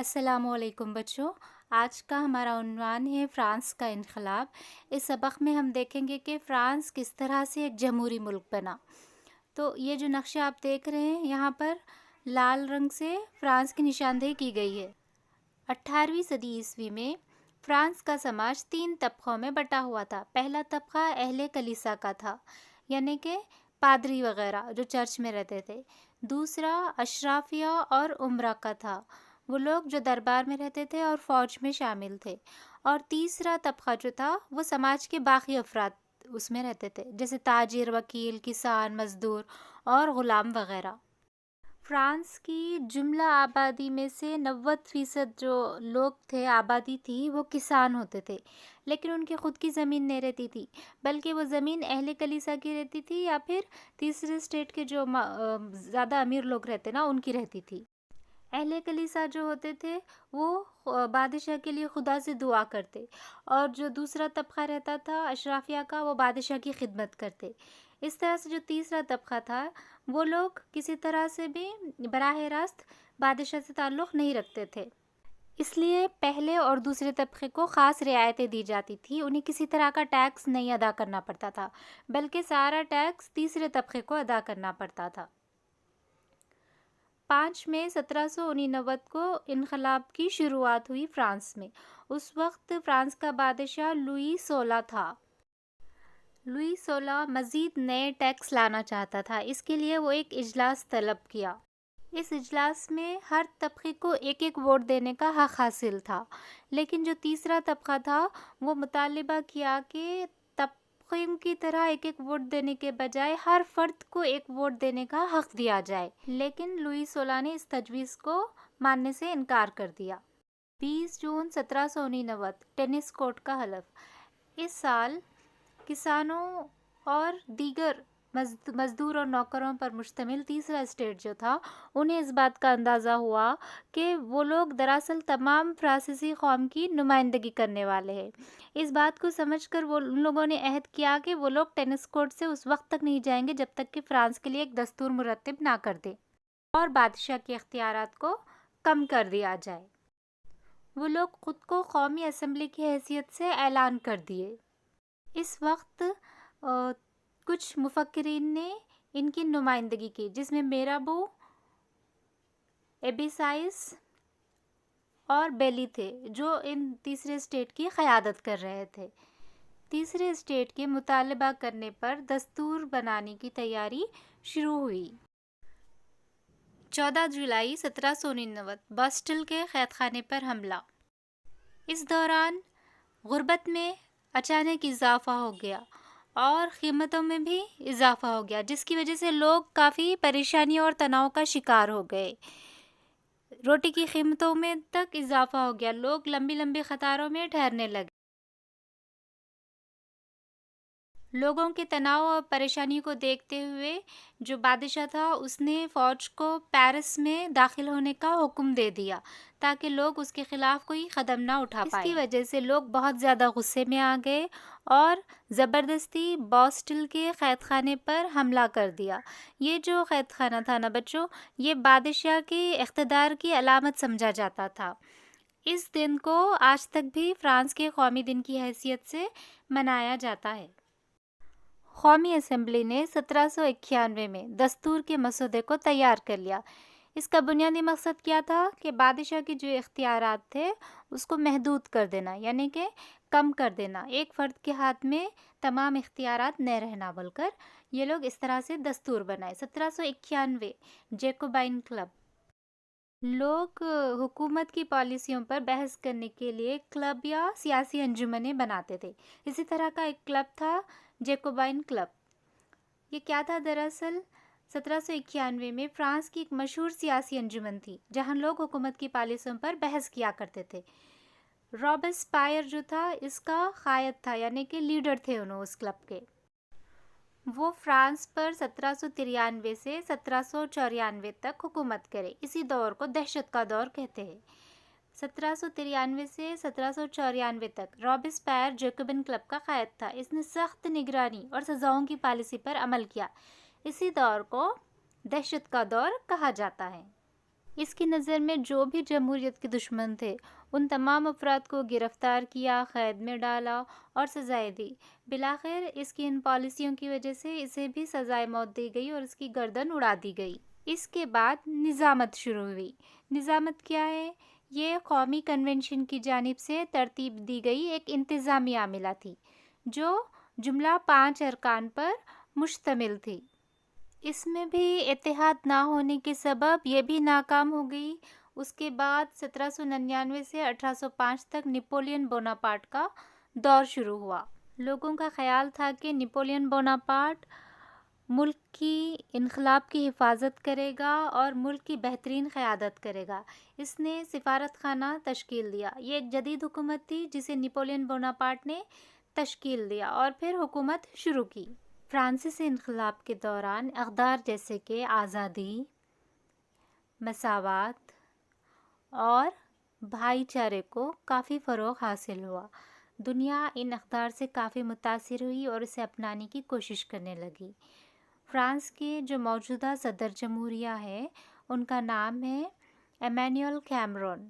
السلام علیکم بچوں، آج کا ہمارا عنوان ہے فرانس کا انقلاب۔ اس سبق میں ہم دیکھیں گے کہ فرانس کس طرح سے ایک جمہوری ملک بنا۔ تو یہ جو نقشہ آپ دیکھ رہے ہیں یہاں پر لال رنگ سے فرانس کی نشاندہی کی گئی ہے۔ 18ویں صدی عیسوی میں فرانس کا سماج 3 طبقوں میں بٹا ہوا تھا۔ پہلا طبقہ اہل کلیسا کا تھا، یعنی کہ پادری وغیرہ جو چرچ میں رہتے تھے۔ دوسرا اشرافیہ اور امرا کا تھا، وہ لوگ جو دربار میں رہتے تھے اور فوج میں شامل تھے۔ اور تیسرا طبقہ جو تھا وہ سماج کے باقی افراد اس میں رہتے تھے، جیسے تاجر، وکیل، کسان، مزدور اور غلام وغیرہ۔ فرانس کی جملہ آبادی میں سے 90% جو لوگ تھے، آبادی تھی، وہ کسان ہوتے تھے، لیکن ان کی خود کی زمین نہیں رہتی تھی، بلکہ وہ زمین اہل کلیسا کی رہتی تھی یا پھر تیسرے اسٹیٹ کے جو زیادہ امیر لوگ رہتے نا ان کی رہتی تھی۔ اہل کلیسا جو ہوتے تھے وہ بادشاہ کے لیے خدا سے دعا کرتے، اور جو دوسرا طبقہ رہتا تھا اشرافیہ کا، وہ بادشاہ کی خدمت کرتے۔ اس طرح سے جو تیسرا طبقہ تھا وہ لوگ کسی طرح سے بھی براہ راست بادشاہ سے تعلق نہیں رکھتے تھے، اس لیے پہلے اور دوسرے طبقے کو خاص رعایتیں دی جاتی تھی۔ انہیں کسی طرح کا ٹیکس نہیں ادا کرنا پڑتا تھا، بلکہ سارا ٹیکس تیسرے طبقے کو ادا کرنا پڑتا تھا۔ 5 مئی 1789 کو انقلاب کی شروعات ہوئی فرانس میں۔ اس وقت فرانس کا بادشاہ لوئی 16 تھا۔ لوئی 16 مزید نئے ٹیکس لانا چاہتا تھا، اس کے لیے وہ ایک اجلاس طلب کیا۔ اس اجلاس میں ہر طبقے کو ایک ایک ووٹ دینے کا حق حاصل تھا، لیکن جو تیسرا طبقہ تھا وہ مطالبہ کیا کہ طبقوں کی طرح ایک ایک ووٹ دینے کے بجائے ہر فرد کو ایک ووٹ دینے کا حق دیا جائے، لیکن لوئی 16 نے اس تجویز کو ماننے سے انکار کر دیا۔ 20 جون 1789 ٹینس کورٹ کا حلف۔ اس سال کسانوں اور دیگر مزدور اور نوکروں پر مشتمل تیسرا اسٹیٹ جو تھا، انہیں اس بات کا اندازہ ہوا کہ وہ لوگ دراصل تمام فرانسیسی قوم کی نمائندگی کرنے والے ہیں۔ اس بات کو سمجھ کر ان لوگوں نے عہد کیا کہ وہ لوگ ٹینس کورٹ سے اس وقت تک نہیں جائیں گے جب تک کہ فرانس کے لیے ایک دستور مرتب نہ کر دے اور بادشاہ کے اختیارات کو کم کر دیا جائے۔ وہ لوگ خود کو قومی اسمبلی کی حیثیت سے اعلان کر دیے۔ اس وقت کچھ مفکرین نے ان کی نمائندگی کی، جس میں میرابو، ایبیسائس اور بیلی تھے، جو ان تیسرے اسٹیٹ کی قیادت کر رہے تھے۔ تیسرے اسٹیٹ کے مطالبہ کرنے پر دستور بنانے کی تیاری شروع ہوئی۔ 14 جولائی 1789 باسٹل کے قید خانے پر حملہ۔ اس دوران غربت میں اچانک اضافہ ہو گیا اور قیمتوں میں بھی اضافہ ہو گیا، جس کی وجہ سے لوگ کافی پریشانیوں اور تناؤ کا شکار ہو گئے۔ روٹی کی قیمتوں میں تک اضافہ ہو گیا، لوگ لمبی لمبی قطاروں میں ٹھہرنے لگے۔ لوگوں کے تناؤ اور پریشانی کو دیکھتے ہوئے جو بادشاہ تھا اس نے فوج کو پیرس میں داخل ہونے کا حکم دے دیا تاکہ لوگ اس کے خلاف کوئی قدم نہ اٹھا پائیں۔ اس کی وجہ سے لوگ بہت زیادہ غصے میں آ گئے اور زبردستی باسٹل کے قید خانے پر حملہ کر دیا۔ یہ جو قید خانہ تھا نا بچوں، یہ بادشاہ کے اقتدار کی علامت سمجھا جاتا تھا۔ اس دن کو آج تک بھی فرانس کے قومی دن کی حیثیت سے منایا جاتا ہے۔ قومی اسمبلی نے 1791 میں دستور کے مسودے کو تیار کر لیا۔ اس کا بنیادی مقصد کیا تھا کہ بادشاہ کے جو اختیارات تھے اس کو محدود کر دینا، یعنی کہ کم کر دینا، ایک فرد کے ہاتھ میں تمام اختیارات نہ رہنا بول کر یہ لوگ اس طرح سے دستور بنائے۔ 1791 جیکوبائن کلب۔ لوگ حکومت کی پالیسیوں پر بحث کرنے کے لیے کلب یا سیاسی انجمنیں بناتے تھے۔ اسی طرح کا ایک کلب تھا جیکوبائن کلب۔ یہ کیا تھا دراصل؟ 1791 میں فرانس کی ایک مشہور سیاسی انجمن تھی جہاں لوگ حکومت کی پالیسیوں پر بحث کیا کرتے تھے۔ رابسپائر جو تھا اس کا قائد تھا، یعنی کہ لیڈر تھے انہوں اس کلب کے۔ وہ فرانس پر 1793 سے 1794 تک حکومت کرے۔ اسی دور کو دہشت کا دور کہتے ہیں۔ 1793 سے 1794 تک رابسپائر جیکوبن کلب کا قائد تھا۔ اس نے سخت نگرانی اور سزاؤں کی پالیسی پر عمل کیا۔ اسی دور کو دہشت کا دور کہا جاتا ہے۔ اس کی نظر میں جو بھی جمہوریت کے دشمن تھے ان تمام افراد کو گرفتار کیا، قید میں ڈالا اور سزائیں دی۔ بالآخر اس کی ان پالیسیوں کی وجہ سے اسے بھی سزائے موت دی گئی اور اس کی گردن اڑا دی گئی۔ اس کے بعد نظامت شروع ہوئی۔ نظامت کیا ہے؟ یہ قومی کنونشن کی جانب سے ترتیب دی گئی ایک انتظامی عملہ تھی جو جملہ 5 ارکان پر مشتمل تھی۔ اس میں بھی اتحاد نہ ہونے کے سبب یہ بھی ناکام ہو گئی۔ اس کے بعد 1799 سے 1805 تک نپولین بوناپارٹ کا دور شروع ہوا۔ لوگوں کا خیال تھا کہ نپولین بوناپارٹ ملک کی انقلاب کی حفاظت کرے گا اور ملک کی بہترین قیادت کرے گا۔ اس نے سفارت خانہ تشکیل دیا۔ یہ ایک جدید حکومت تھی جسے نپولین بوناپارٹ نے تشکیل دیا اور پھر حکومت شروع کی۔ فرانسیسی انقلاب کے دوران اقدار جیسے کہ آزادی، مساوات اور بھائی چارے کو کافی فروغ حاصل ہوا۔ دنیا ان اقدار سے کافی متاثر ہوئی اور اسے اپنانے کی کوشش کرنے لگی۔ فرانس کے جو موجودہ صدر جمہوریہ ہے ان کا نام ہے ایمینوئل کیمرون۔